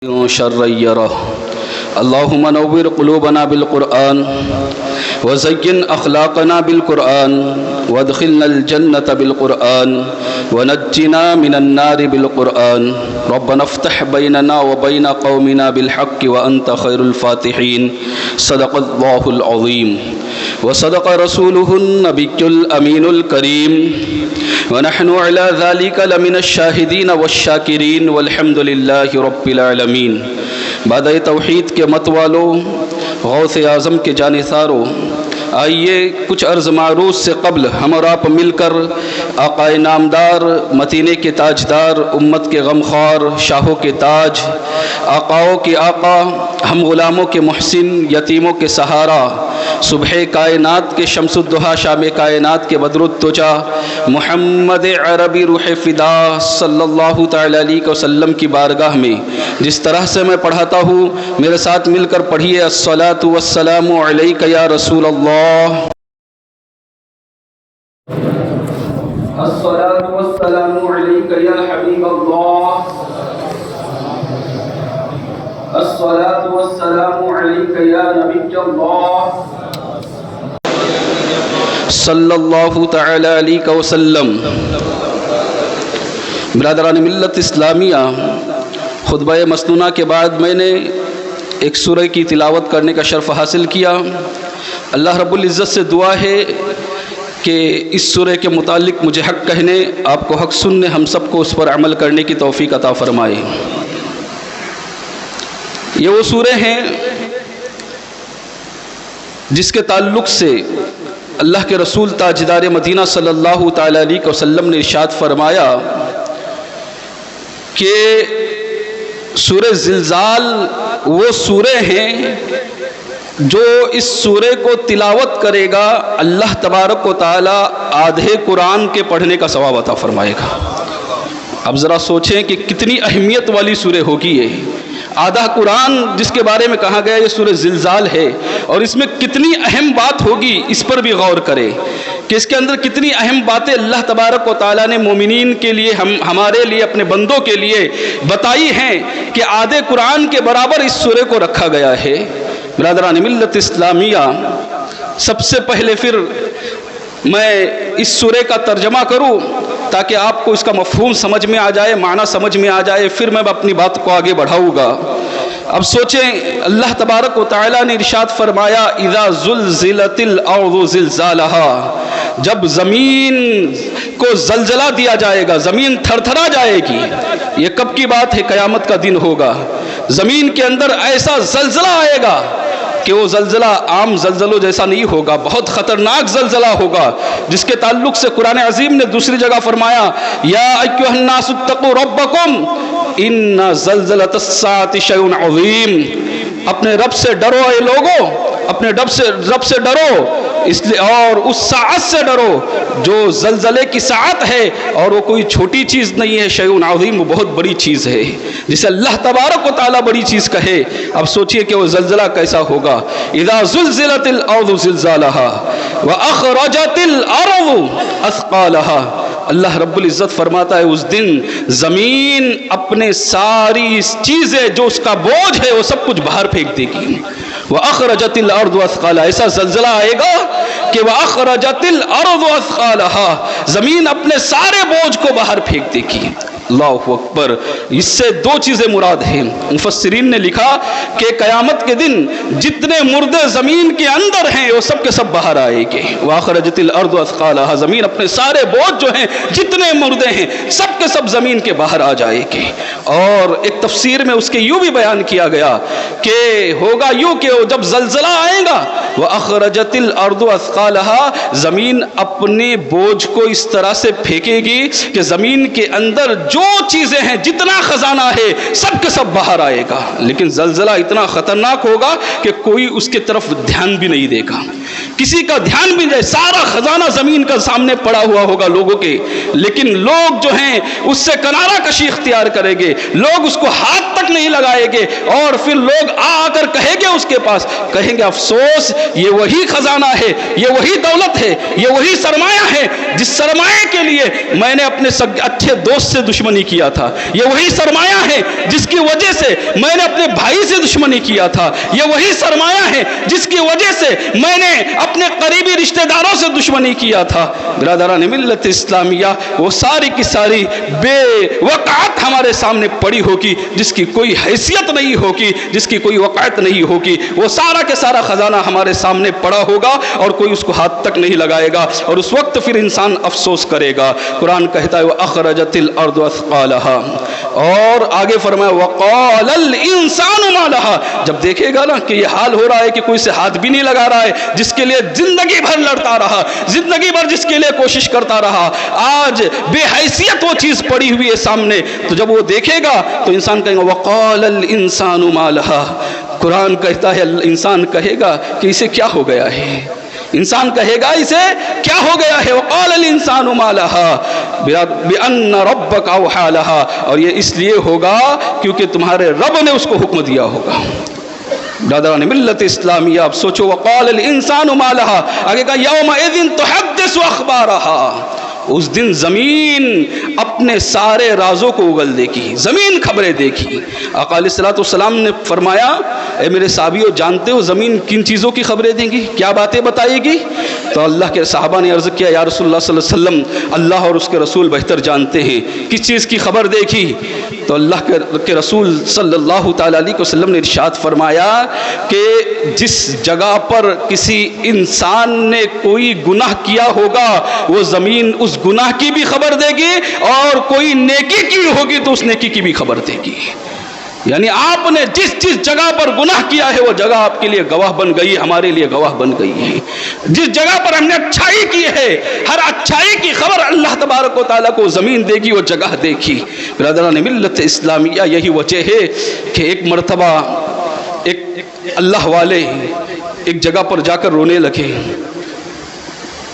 شر يره اللهم نور قلوبنا بالقرآن وزين أخلاقنا بالقرآن وادخلنا الجنة بالقرآن ونجنا من النار بالقرآن ربنا افتح بيننا وبين قومنا بالحق وأنت خير الفاتحين صدق الله العظيم وصدق رسوله النبي الأمين الكريم ونحن على ذلك لمن الشاهدين والشاكرين والحمد لله رب العالمین۔ بعد توحید کے مت والوں، غوث اعظم کے جانثاروں، آئیے کچھ عرض معروض سے قبل ہم اور آپ مل کر آقا نامدار، مدینے کے تاجدار، امت کے غمخوار، شاہوں کے تاج، آقاؤں کے آقا، ہم غلاموں کے محسن، یتیموں کے سہارا، صبح کائنات کے شمس الضحیٰ، شام کائنات کے بدر الدجا، محمد عربی روح فدا صلی اللہ تعالی علیہ وسلم کی بارگاہ میں جس طرح سے میں پڑھاتا ہوں، میرے ساتھ مل کر پڑھیے الصلاۃ والسلام علیک یا رسول اللہ، الصلاۃ والسلام علیک یا حبیب اللہ، الصلاۃ والسلام علیک یا نبی اللہ صلی اللہ تعالی علیہ وسلم۔ برادران ملت اسلامیہ، خطبہ مسنونہ کے بعد میں نے ایک سورہ کی تلاوت کرنے کا شرف حاصل کیا۔ اللہ رب العزت سے دعا ہے کہ اس سورہ کے متعلق مجھے حق کہنے، آپ کو حق سننے، ہم سب کو اس پر عمل کرنے کی توفیق عطا فرمائے۔ یہ وہ سورہ ہیں جس کے تعلق سے اللہ کے رسول تاجدار مدینہ صلی اللہ تعالی علیہ وسلم نے ارشاد فرمایا کہ سورہ زلزال وہ سورہ ہیں جو اس سورہ کو تلاوت کرے گا، اللہ تبارک و تعالی آدھے قرآن کے پڑھنے کا ثواب عطا فرمائے گا۔ اب ذرا سوچیں کہ کتنی اہمیت والی سورہ ہوگی یہ۔ آدھا قرآن جس کے بارے میں کہا گیا یہ سورہ زلزال ہے، اور اس میں کتنی اہم بات ہوگی اس پر بھی غور کریں کہ اس کے اندر کتنی اہم باتیں اللہ تبارک و تعالیٰ نے مومنین کے لیے، ہمارے لیے، اپنے بندوں کے لیے بتائی ہیں کہ آدھے قرآن کے برابر اس سورہ کو رکھا گیا ہے۔ برادران ملت اسلامیہ، سب سے پہلے پھر میں اس سورہ کا ترجمہ کروں تاکہ آپ کو اس کا مفہوم سمجھ میں آ جائے، معنی سمجھ میں آ جائے، پھر میں اپنی بات کو آگے بڑھاؤں گا۔ اب سوچیں، اللہ تبارک و تعالیٰ نے ارشاد فرمایا اذا زلزلت الارض زلزالها، جب زمین کو زلزلہ دیا جائے گا، زمین تھر تھرا جائے گی۔ یہ کب کی بات ہے؟ قیامت کا دن ہوگا۔ زمین کے اندر ایسا زلزلہ آئے گا کہ وہ زلزلہ عام زلزلوں جیسا نہیں ہوگا، بہت خطرناک زلزلہ ہوگا، جس کے تعلق سے قرآن عظیم نے دوسری جگہ فرمایا یا ایھا الناس اتقوا ربکم ان زلزلۃ الساعۃ شیء عظیم، اپنے رب سے ڈرو اے لوگو، اپنے رب سے ڈرو، اس لیے اور اس ساعت سے ڈرو جو زلزلے کی ساعت ہے، اور وہ کوئی چھوٹی چیز نہیں ہے، شیء عظیم، وہ بہت بڑی چیز ہے جسے اللہ تبارک و تعالیٰ بڑی چیز کہے۔ اب سوچئے کہ وہ زلزلہ کیسا ہوگا۔ اذا زلزلت الارض زلزالها واخرجت الارض اثقالها، اللہ رب العزت فرماتا ہے اس دن زمین اپنے ساری چیزیں جو اس کا بوجھ ہے وہ سب کچھ باہر پھینک دے گی۔ وَأَخْرَجَتِ الْأَرْضُ أَثْقَالَهَا، ایسا زلزلہ آئے گا کہ وَأَخْرَجَتِ الْأَرْضُ أَثْقَالَهَا، زمین اپنے سارے بوجھ کو باہر پھینک دے گی۔ اللہ اکبر۔ اس سے دو چیزیں مراد ہیں۔ مفسرین نے لکھا کہ قیامت کے دن جتنے مردے زمین کے اندر ہیں وہ سب کے سب باہر آئے گے۔ وَأَخْرَجَتِ الْأَرْضُ أَثْقَالَهَا، زمین اپنے سارے بوجھ جو ہیں، جتنے مردے ہیں، سب کے سب زمین کے باہر آ جائے گے۔ اور ایک تفسیر میں اس کے یوں بھی بیان کیا گیا کہ ہوگا یوں کہ جب زلزلہ آئے گا وَأَخْرَجَتِ الْأَرْضُ أَثْقَالَهَا، زمین اپنے بوجھ کو اس طرح سے پھینکے گی کہ زمین کے اندر جو چیزیں ہیں، جتنا خزانہ ہے، سب کے سب باہر آئے گا۔ لیکن زلزلہ اتنا خطرناک ہوگا کہ کوئی اس کی طرف دھیان بھی نہیں دے گا، کسی کا دھیان بھی نہیں، سارا خزانہ زمین کا سامنے پڑا ہوا ہوگا لوگوں کے، لیکن لوگ جو ہیں اس سے کنارہ کشی اختیار کریں گے، لوگ اس کو ہاتھ تک نہیں لگائیں گے، اور پھر لوگ آ کر کہیں گے اس کے پاس، کہیں گے افسوس، یہ وہی خزانہ ہے، یہ وہی دولت ہے، یہ وہی سرمایہ ہے جس سرمایہ کے لیے میں نے اپنے اچھے دوست سے دشمنی دشمنی کیا تھا، یہ وہی سرمایہ ہے جس کی وجہ سے میں نے اپنے بھائی سے دشمنی کیا تھا، یہ وہی سرمایہ ہے جس کی وجہ سے میں نے اپنے قریبی رشتہ داروں سے دشمنی کیا تھا۔ برادران ملت اسلامیہ، وہ ساری کی ساری بے وقعت ہمارے سامنے پڑی ہوگی، جس کی کوئی حیثیت نہیں ہوگی، جس کی کوئی وقعت نہیں ہوگی، وہ سارا کے سارا خزانہ ہمارے سامنے پڑا ہوگا اور کوئی اس کو ہاتھ تک نہیں لگائے گا، اور اس وقت پھر انسان افسوس کرے گا۔ قرآن کہتا ہے وَأَخْرَجَتِ الْأَرْضُ أَثْقَالَهَا، اور آگے فرمایا وَقَالَ الْإِنسَانُ مَا لَهَا، جب دیکھے گا نا کہ یہ حال ہو رہا ہے کہ کوئی سے ہاتھ بھی نہیں لگا رہا ہے، جس کے لیے زندگی بھر لڑتا رہا، زندگی بھر جس کے لیے کوشش کرتا رہا، آج بے حیثیت وہ چیز پڑی ہوئی ہے سامنے، تو جب وہ دیکھے گا تو انسان کہے گا وَقَالَ الْإِنسَانُ مَا لَهَا، قرآن کہتا ہے انسان کہے گا کہ اسے کیا ہو گیا ہے، انسان کہے گا اسے کیا ہو گیا ہے۔ وَقَالَ الْإِنسَانُ مَا لَهَا بِأَنَّ رَبَّكَ أَوْحَىٰ لَهَا، اور یہ اس لیے ہوگا کیونکہ تمہارے رب نے اس کو حکم دیا ہوگا۔ برادران ملت اسلامیہ، اب سوچو وَقَالَ الْإِنسَانُ مَا لَهَا، آگے کہا يَوْمَئِذٍ تُحَدِّثُ أَخْبَارَهَا، اس دن زمین اپنے سارے رازوں کو اگل دے گی، زمین خبریں دے گی۔ آقا علیہ الصلوۃ والسلام نے فرمایا اے میرے صحابیوں، جانتے ہو زمین کن چیزوں کی خبریں دیں گی، کیا باتیں بتائے گی؟ تو اللہ کے صحابہ نے عرض کیا یا رسول اللہ صلی اللہ علیہ وسلم، اللہ اور اس کے رسول بہتر جانتے ہیں، کس چیز کی خبر دے گی؟ تو اللہ کے رسول صلی اللہ تعالیٰ علیہ وسلم نے ارشاد فرمایا کہ جس جگہ پر کسی انسان نے کوئی گناہ کیا ہوگا وہ زمین اس گناہ کی بھی خبر دے گی، اور کوئی نیکی کی ہوگی تو اس نیکی کی بھی خبر دے گی۔ یعنی آپ نے جس جگہ پر گناہ کیا ہے وہ جگہ آپ کے لیے گواہ بن گئی، ہمارے لیے گواہ بن گئی ہے۔ جس جگہ پر ہم نے اچھائی کی ہے، ہر اچھائی کی خبر اللہ تبارک و تعالیٰ کو زمین دے گی، وہ جگہ دے گی۔ برادران ملت اسلامیہ، یہی وجہ ہے کہ ایک مرتبہ ایک اللہ والے ایک جگہ پر جا کر رونے لگے،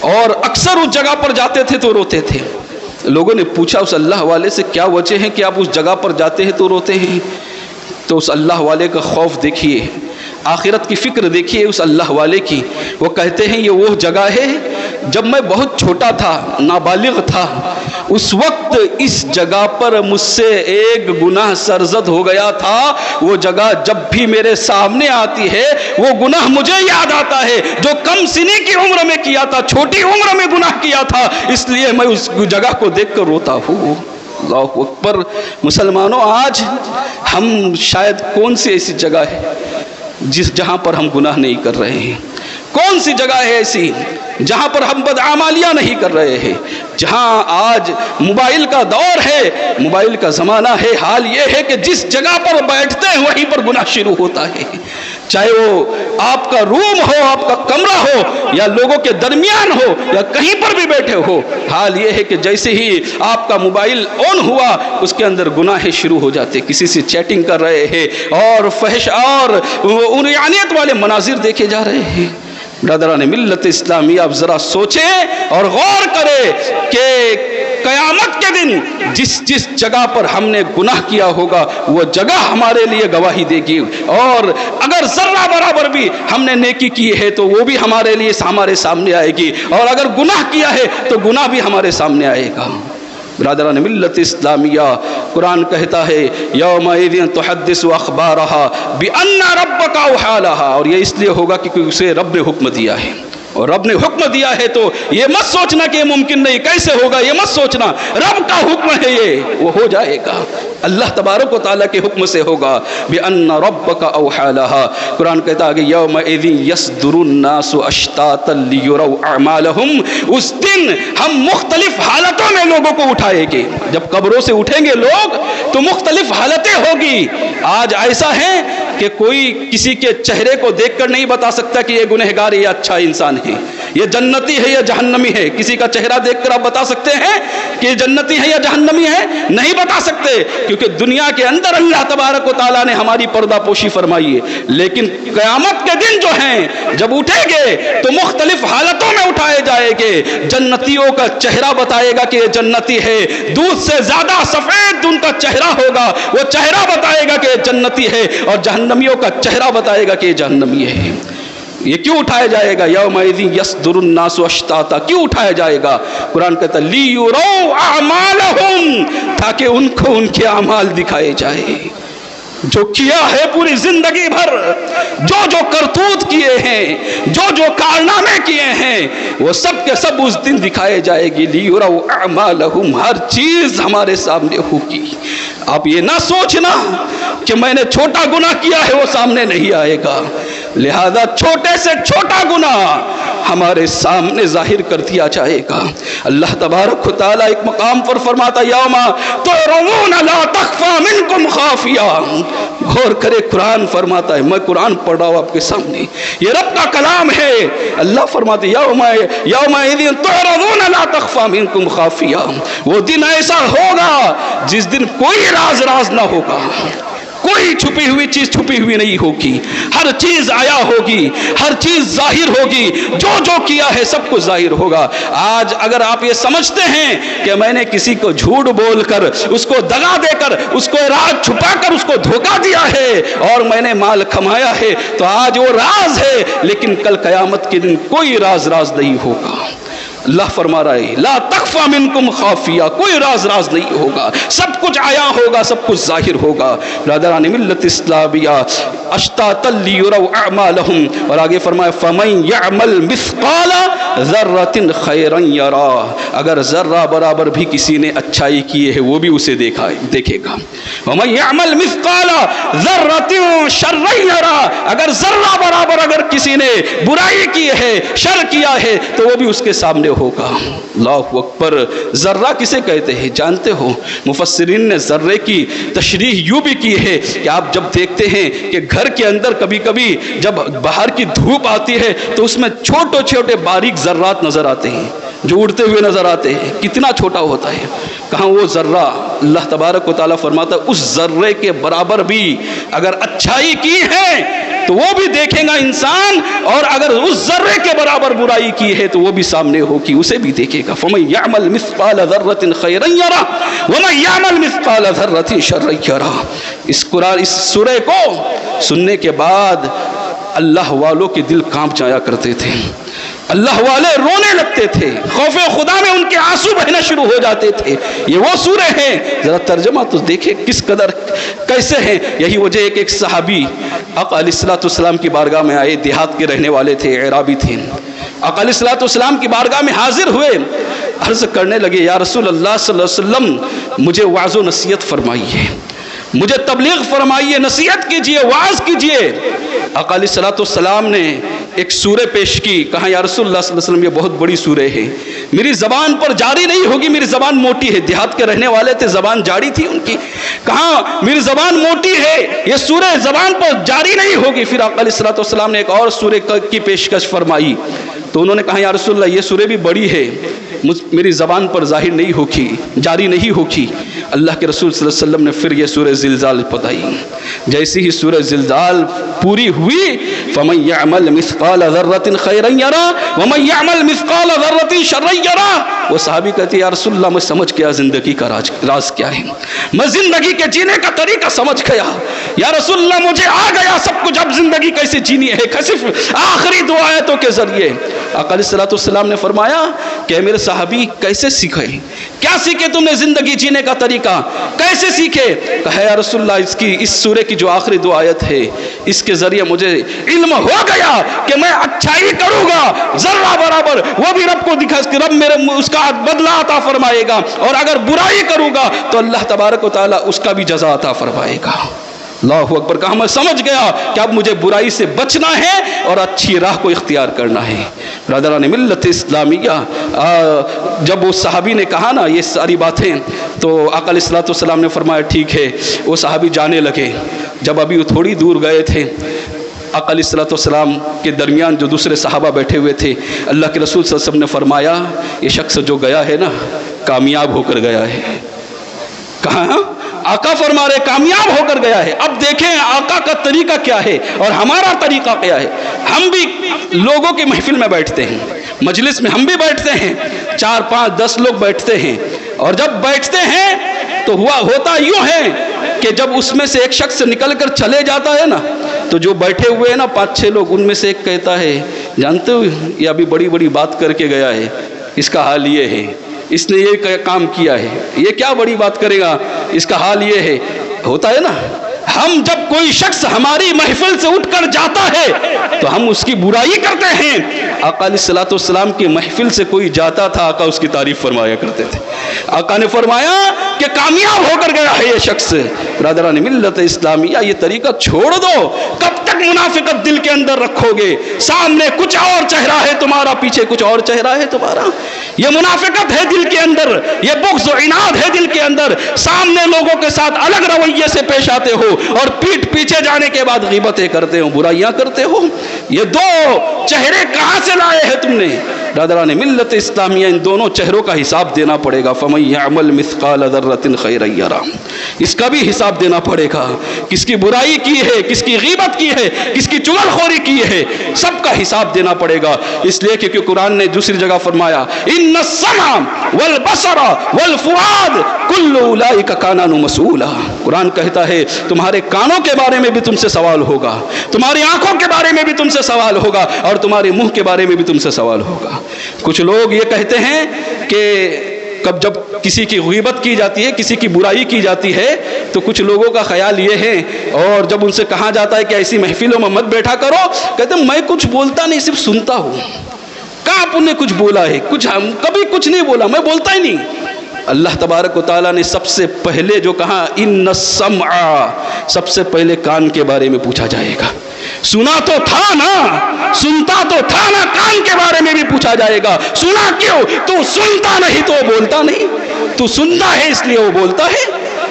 اور اکثر اس جگہ پر جاتے تھے تو روتے تھے۔ لوگوں نے پوچھا اس اللہ والے سے کیا وجہ ہے کہ آپ اس جگہ پر جاتے ہیں تو روتے ہیں؟ تو اس اللہ والے کا خوف دیکھیے، آخرت کی فکر دیکھیے اس اللہ والے کی۔ وہ کہتے ہیں یہ وہ جگہ ہے جب میں بہت چھوٹا تھا، نابالغ تھا، اس وقت اس جگہ پر مجھ سے ایک گناہ سرزد ہو گیا تھا، وہ جگہ جب بھی میرے سامنے آتی ہے وہ گناہ مجھے یاد آتا ہے جو کم سنی کی عمر میں کیا تھا، چھوٹی عمر میں گناہ کیا تھا، اس لیے میں اس جگہ کو دیکھ کر روتا ہوں۔ اللہ اکبر۔ مسلمانوں، آج ہم شاید کون سی ایسی جگہ ہے جہاں پر ہم گناہ نہیں کر رہے ہیں؟ کون سی جگہ ہے ایسی جہاں پر ہم بدعمالیاں نہیں کر رہے ہیں؟ جہاں آج موبائل کا دور ہے، موبائل کا زمانہ ہے، حال یہ ہے کہ جس جگہ پر بیٹھتے ہیں وہیں پر گناہ شروع ہوتا ہے، چاہے وہ آپ کا روم ہو، آپ کا کمرہ ہو، یا لوگوں کے درمیان ہو، یا کہیں پر بھی بیٹھے ہو، حال یہ ہے کہ جیسے ہی آپ کا موبائل آن ہوا اس کے اندر گناہ شروع ہو جاتے، کسی سے چیٹنگ کر رہے ہیں اور فحش اور عریانیت والے مناظر دیکھے جا رہے ہیں۔ برادران ملت اسلامیہ، اب ذرا سوچیں اور غور کریں کہ قیامت کے دن جس جگہ پر ہم نے گناہ کیا ہوگا وہ جگہ ہمارے لیے گواہی دے گی، اور اگر ذرہ برابر بھی ہم نے نیکی کی ہے تو وہ بھی ہمارے لیے ہمارے سامنے آئے گی، اور اگر گناہ کیا ہے تو گناہ بھی ہمارے سامنے آئے گا۔ برادران ملت اسلامیہ، قرآن کہتا ہے یومئذ تحدث اخبارها بان ربک اوحی لها، اور یہ اس لیے ہوگا کہ اسے رب نے حکم دیا ہے، اور رب نے حکم دیا ہے تو یہ مت سوچنا کہ یہ ممکن نہیں، کیسے ہوگا یہ مت سوچنا، رب کا حکم ہے، یہ وہ ہو جائے گا، اللہ تبارک و تعالیٰ کے حکم سے ہوگا۔ بِأَنَّ رَبَّكَ أَوْحَىٰ لَهَا، قرآن کہتا ہے کہ يَوْمَئِذٍ يَصْدُرُ النَّاسُ أَشْتَاتًا لِيُرَوْا أَعْمَالَهُمْ، اس دن ہم مختلف حالتوں میں لوگوں کو اٹھائیں گے، جب قبروں سے اٹھیں گے لوگ تو مختلف حالتیں ہوگی۔ آج ایسا ہے کہ کوئی کسی کے چہرے کو دیکھ کر نہیں بتا سکتا کہ یہ گنہگار ہے یا اچھا انسان ہے، یہ جنتی ہے یا جہنمی ہے۔ کسی کا چہرہ دیکھ کر آپ بتا سکتے ہیں کہ یہ جنتی ہے یا جہنمی ہے؟ نہیں بتا سکتے، کیونکہ دنیا کے اندر اللہ تبارک و تعالیٰ نے ہماری پردہ پوشی فرمائی ہے، لیکن قیامت کے دن جو ہیں جب اٹھیں گے تو مختلف حالتوں میں اٹھائے جائیں گے۔ جنتیوں کا چہرہ بتائے گا کہ یہ جنتی ہے، دودھ سے زیادہ سفید ان کا چہرہ ہوگا، وہ چہرہ بتائے گا کہ یہ جنتی ہے، اور جہنمیوں کا چہرہ بتائے گا کہ یہ جہنمی ہے۔ یہ کیوں اٹھایا جائے گا؟ یومئذ یصدر الناس اشتاتا، کیوں اٹھایا جائے گا؟ قرآن کہتا ہے لیروا اعمالہم، تاکہ ان کو ان کے اعمال دکھائے جائے، جو کیا ہے پوری زندگی بھر، جو جو کرتوت کیے ہیں، جو جو کارنامے کیے ہیں، وہ سب کے سب اس دن دکھائے جائے گی۔ لیروا اعمالہم، ہر چیز ہمارے سامنے ہوگی۔ آپ یہ نہ سوچنا کہ میں نے چھوٹا گناہ کیا ہے وہ سامنے نہیں آئے گا، لہذا چھوٹے سے چھوٹا گناہ ہمارے سامنے ظاہر کر دیا جائے گا۔ اللہ تبارک و تعالیٰ ایک مقام پر فرماتا یوم تعرضون لا تخفی منکم خافیہ، غور کرے قرآن فرماتا ہے، میں قرآن پڑھ رہا ہوں آپ کے سامنے، یہ رب کا کلام ہے۔ اللہ فرماتے یومئذ تعرضون لا تخفی منکم خافیہ، وہ دن ایسا ہوگا جس دن کوئی راز نہ ہوگا، کوئی چھپی ہوئی چیز چھپی ہوئی نہیں ہوگی، ہر چیز آیا ہوگی، ہر چیز ظاہر ہوگی، جو جو کیا ہے سب کچھ ظاہر ہوگا۔ آج اگر آپ یہ سمجھتے ہیں کہ میں نے کسی کو جھوٹ بول کر، اس کو دغا دے کر، اس کو راز چھپا کر اس کو دھوکہ دیا ہے اور میں نے مال کمایا ہے، تو آج وہ راز ہے، لیکن کل قیامت کے دن کوئی راز نہیں ہوگا۔ اللہ فرما رہا ہے لا تخفی منکم خافیہ، کوئی راز نہیں ہوگا، سب کچھ آیا ہوگا، سب کچھ ظاہر ہوگا۔ برادران ملت اسلامیہ اشتاتا لیروا اعمالہم، اور آگے فرمایا فمن یعمل مثقال ذرۃ خیرا یرا، اگر ذرہ برابر بھی کسی نے اچھائی کی ہے وہ بھی اسے دیکھے گا۔ ومن یعمل مثقال ذرۃ شرا یرا، اگر ذرہ برابر اگر کسی نے برائی کی ہے، شر کیا ہے، تو وہ بھی اس کے سامنے ہوگا۔ اللہ اکبر۔ ذرہ کسے کہتے ہیں جانتے ہو؟ مفسرین نے ذرے کی تشریح یوں بھی کی ہے کہ آپ جب دیکھتے ہیں کہ گھر کے اندر کبھی کبھی جب باہر کی دھوپ آتی ہے تو اس میں چھوٹے چھوٹے باریک ذرات نظر آتے ہیں جو اڑتے ہوئے نظر آتے ہیں، کتنا چھوٹا ہوتا ہے۔ کہاں وہ ذرہ، اللہ تبارک و تعالیٰ فرماتا ہے اس ذرے کے برابر بھی اگر اچھائی کی ہے تو وہ بھی دیکھے گا انسان، اور اگر اس ذرے کے برابر برائی کی ہے تو وہ بھی سامنے ہوگی، اسے بھی دیکھے گا۔ فَمَن يَعْمَلْ مِثْقَالَ ذَرَّةٍ خَيْرًا يَرَهُ وَمَن يَعْمَلْ مِثْقَالَ ذَرَّةٍ شَرًّا يَرَهُ۔ اس سورہ کو سننے کے بعد اللہ والوں کے دل کانپ جایا کرتے تھے، اللہ والے رونے لگتے تھے، خوف خدا میں ان کے آنسو بہنا شروع ہو جاتے تھے۔ یہ وہ سورہ ہیں، ذرا ترجمہ تو دیکھیں کس قدر کیسے ہیں۔ یہی وجہ ہے کہ ایک صحابی آقا علیہ السلام کی بارگاہ میں آئے، دیہات کے رہنے والے تھے، اعرابی تھے۔ آقا علیہ السلام کی بارگاہ میں حاضر ہوئے، عرض کرنے لگے یا رسول اللہ صلی اللہ علیہ وسلم مجھے وعظ و نصیحت فرمائیے، مجھے تبلیغ فرمائیے، نصیحت کیجئے، وعظ کیجئے۔ آقا علیہ السلام نے ایک سورہ پیش کی، کہا یا رسول اللہ صلی اللہ علیہ وسلم یہ بہت بڑی سورہ ہے، میری زبان پر جاری نہیں ہوگی، میری زبان موٹی ہے۔ دیہات کے رہنے والے تھے، زبان جاری تھی ان کی، کہا میری زبان موٹی ہے، یہ سورہ زبان پر جاری نہیں ہوگی۔ پھر آقا علیہ السلام نے ایک اور سورہ کی پیشکش فرمائی، تو انہوں نے کہا یا رسول اللہ یہ سورہ بھی بڑی ہے، میری زبان پر ظاہر نہیں ہوگی، جاری نہیں ہوگی۔ اللہ کے رسول صلی اللہ علیہ وسلم نے پھر یہ سورہ زلزال بتائی۔ جیسی ہی سورہ زلزال پوری ہوئی، فَمَن يَعْمَلْ مِثْقَالَ ذَرَّةٍ خَيْرًا يَرَهُ وَمَن يَعْمَلْ مِثْقَالَ ذَرَّةٍ شَرًّا يَرَهُ۔ وہ صحابی کہتے ہیں یا رسول اللہ میں سمجھ گیا زندگی کا راز کیا ہے، میں زندگی کے جینے کا طریقہ سمجھ گیا یا رسول اللہ، مجھے آ گیا سب کچھ، اب زندگی کیسے جینی ہے، صرف آخری دو آیتوں کے ذریعے۔ آقا علیہ السلام نے فرمایا کہ میرے صحابی کیسے سیکھے، کیا سیکھے تم نے زندگی جینے کا طریقہ، کیسے سیکھے؟ کہا یا رسول اللہ اس سورہ کی جو آخری دو آیت ہے اس کے ذریعے مجھے علم ہو گیا کہ میں اچھائی کروں گا ذرہ برابر، وہ بھی رب کو دکھا کہ رب میرے اس کا بدلہ عطا فرمائے گا، اور اگر برائی کروں گا تو اللہ تبارک و تعالیٰ اس کا بھی جزا عطا فرمائے گا۔ اللہ اکبر۔ کہا میں سمجھ گیا کہ اب مجھے برائی سے بچنا ہے اور اچھی راہ کو اختیار کرنا ہے۔ برادران ملت اسلامیہ، جب وہ صحابی نے کہا نا یہ ساری باتیں، تو آقا علیہ السلام نے فرمایا ٹھیک ہے۔ وہ صحابی جانے لگے، جب ابھی وہ تھوڑی دور گئے تھے، آقا علیہ السلام کے درمیان جو دوسرے صحابہ بیٹھے ہوئے تھے، اللہ کے رسول صلی اللہ علیہ وسلم نے فرمایا یہ شخص جو گیا ہے نا کامیاب ہو کر گیا ہے۔ کہاں؟ آقا فرما رہے کامیاب ہو کر گیا ہے۔ اب دیکھیں آقا کا طریقہ کیا ہے اور ہمارا طریقہ کیا ہے۔ ہم بھی لوگوں کی محفل میں بیٹھتے ہیں، مجلس میں ہم بھی بیٹھتے ہیں، 4 5 10 لوگ بیٹھتے ہیں، اور جب بیٹھتے ہیں تو ہوتا یوں ہے کہ جب اس میں سے ایک شخص نکل کر چلے جاتا ہے نا تو جو بیٹھے ہوئے ہیں نا 5-6 لوگ، ان میں سے ایک کہتا ہے جانتے ہو یہ ابھی بڑی بڑی بات کر کے گیا ہے، اس کا حال یہ ہے، اس نے یہ کام کیا ہے، یہ کیا بڑی بات کرے گا، اس کا حال یہ ہے۔ ہوتا ہے نا، ہم جب کوئی شخص ہماری محفل سے اٹھ کر جاتا ہے تو ہم اس کی برائی کرتے ہیں۔ آقا علیہ الصلوۃ والسلام کی محفل سے کوئی جاتا تھا، آقا اس کی تعریف فرمایا کرتے تھے۔ آقا نے فرمایا کہ کامیاب ہو کر گیا ہے یہ شخص۔ برادران ملت اسلامیہ، یہ طریقہ چھوڑ دو۔ کب تک منافقت دل کے اندر رکھو گے؟ سامنے کچھ اور چہرہ ہے تمہارا، پیچھے کچھ اور چہرہ ہے تمہارا۔ یہ منافقت ہے دل کے اندر، یہ بغض و عناد ہے دل کے اندر۔ سامنے لوگوں کے ساتھ الگ رویے سے پیش آتے ہو اور پیٹ پیچھے جانے کے بعد غیبتیں کرتے ہو، برائیاں کرتے ہو۔ یہ دو چہرے کہاں سے لائے ہیں تم نے؟ برادران ملت اسلامیہ، ان دونوں چہروں کا حساب دینا پڑے گا۔ فَمَن يَعْمَلْ مِثْقَالَ ذَرَّةٍ خَيْرًا يَرَهُ، اس کا بھی حساب دینا پڑے گا۔ کس کی برائی کی ہے، کس کی غیبت کی ہے، کس کی چغل خوری کی ہے، سب کا حساب دینا پڑے گا۔ اس لیے کہ قرآن نے دوسری جگہ فرمایا ان السمع والبصر والفؤاد کل اولئک کان عنہ مسئولا۔ قرآن کہتا ہے تمہارے کانوں کے بارے میں بھی تم سے سوال ہوگا، تمہاری آنکھوں کے بارے میں بھی تم سے سوال ہوگا، اور تمہارے منہ کے بارے میں بھی تم سے سوال ہوگا۔ کچھ لوگ یہ کہتے ہیں کہ جب کسی کی غیبت کی جاتی ہے، کسی کی برائی کی جاتی ہے، تو کچھ لوگوں کا خیال یہ ہے، اور جب ان سے کہا جاتا ہے کہ ایسی محفلوں میں مت بیٹھا کرو، کہتے ہیں میں کچھ بولتا نہیں، صرف سنتا ہوں۔ کہاں آپ نے کچھ بولا ہے؟ کبھی کچھ نہیں بولا، میں بولتا ہی نہیں۔ اللہ تبارک و تعالیٰ نے سب سے پہلے جو کہا ان السمع، سب سے پہلے کان کے بارے میں پوچھا جائے گا۔ سنا تو تھا نا، سنتا تو تھا نا، کان کے بارے میں بھی پوچھا جائے گا۔ سنا کیوں؟ تو سنتا نہیں تو بولتا نہیں، تو سنتا ہے اس لیے وہ بولتا ہے۔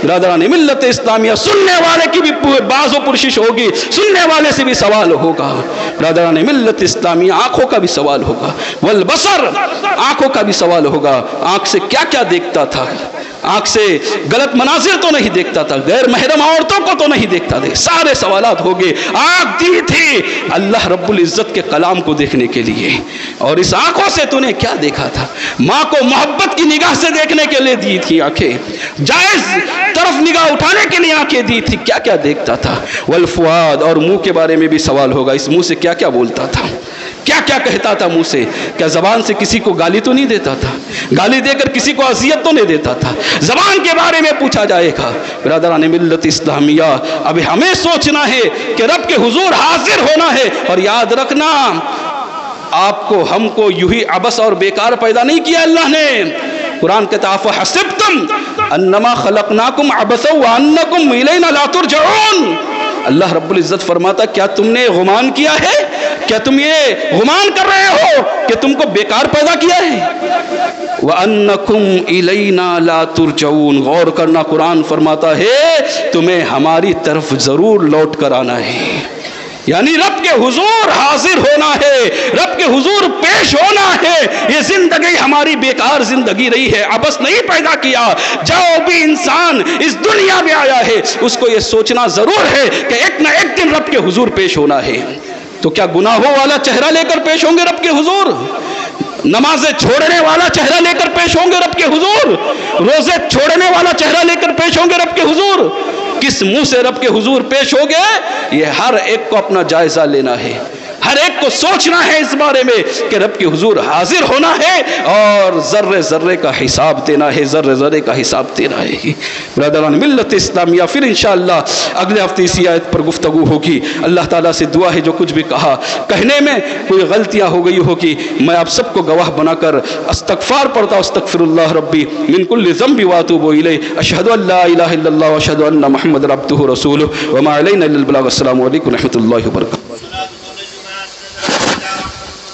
برادران ملت اسلامیہ، سننے والے کی بھی باز و پرشش ہوگی، سننے والے سے بھی سوال ہوگا۔ برادران ملت اسلامیہ، آنکھوں کا بھی سوال ہوگا، والبصر، آنکھوں کا بھی سوال ہوگا۔ آنکھ سے کیا کیا دیکھتا تھا؟ آنکھ سے غلط مناظر تو نہیں دیکھتا تھا، غیر محرم عورتوں کو تو نہیں دیکھتا تھا، سارے سوالات ہوگے۔ آنکھ دی تھی اللہ رب العزت کے کلام کو دیکھنے کے لیے، اور اس آنکھوں سے تو نے کیا دیکھا تھا؟ ماں کو محبت کی نگاہ سے دیکھنے کے لیے دی تھی آنکھیں، جائز طرف نگاہ اٹھانے کے لیے آنکھیں دی تھی، کیا کیا دیکھتا تھا؟ والفؤاد، اور منہ کے بارے میں بھی سوال ہوگا، اس منہ سے کیا کیا بولتا تھا، کیا کیا کہتا تھا منہ سے؟ کیا زبان سے کسی کو گالی تو نہیں دیتا تھا؟ گالی دے کر کسی کو اذیت تو نہیں دیتا تھا؟ زبان کے بارے میں پوچھا جائے گا۔ برادران ملت اسلامیہ، اب ہمیں سوچنا ہے کہ رب کے حضور حاضر ہونا ہے، اور یاد رکھنا آپ کو ہم کو یوں ہی عبث اور بیکار پیدا نہیں کیا اللہ نے۔ قرآن کہتا ہے فحسبتم انما خلقناکم عبثا وانکم الینا لا ترجعون۔ اللہ رب العزت فرماتا کیا تم نے گمان کیا ہے، کیا تم یہ گمان کر رہے ہو کہ تم کو بیکار پیدا کیا ہے؟ وَأَنَّكُمْ إِلَيْنَا لَا تُرْجَعُونَ، غور کرنا، قرآن فرماتا ہے تمہیں ہماری طرف ضرور لوٹ کر آنا ہے، یعنی رب کے حضور حاضر ہونا ہے، رب کے حضور پیش ہونا ہے۔ یہ زندگی ہماری بیکار زندگی رہی ہے، عبث نہیں پیدا کیا۔ جو بھی انسان اس دنیا میں آیا ہے اس کو یہ سوچنا ضرور ہے کہ ایک نہ ایک دن رب کے حضور پیش ہونا ہے۔ تو کیا گناہوں والا چہرہ لے کر پیش ہوں گے رب کے حضور؟ نمازیں چھوڑنے والا چہرہ لے کر پیش ہوں گے رب کے حضور؟ روزے چھوڑنے والا چہرہ لے کر پیش ہوں گے رب کے حضور؟ کس منہ سے رب کے حضور پیش ہو گئے؟ یہ ہر ایک کو اپنا جائزہ لینا ہے، ہر ایک کو سوچنا ہے اس بارے میں کہ رب کے حضور حاضر ہونا ہے، اور ذرے ذرے کا حساب دینا ہے، ذرے ذرے کا حساب دینا ہے۔ برادران ملت اسلامیہ، پھر انشاءاللہ اگلے ہفتے اسی آیت پر گفتگو ہوگی۔ اللہ تعالیٰ سے دعا ہے جو کچھ بھی کہا، کہنے میں کوئی غلطیاں ہو گئی ہوگی، میں آپ سب کو گواہ بنا کر استغفار پڑھتا ہوں۔ استغفر اللہ ربی من کل ذنب واتوب الیہ، اشہد ان لا الہ الا اللہ واشہد ان محمد عبدہ رسولہ، وما علینا الا البلاغ۔ السلام علیکم ورحمۃ اللہ وبرکاتہ۔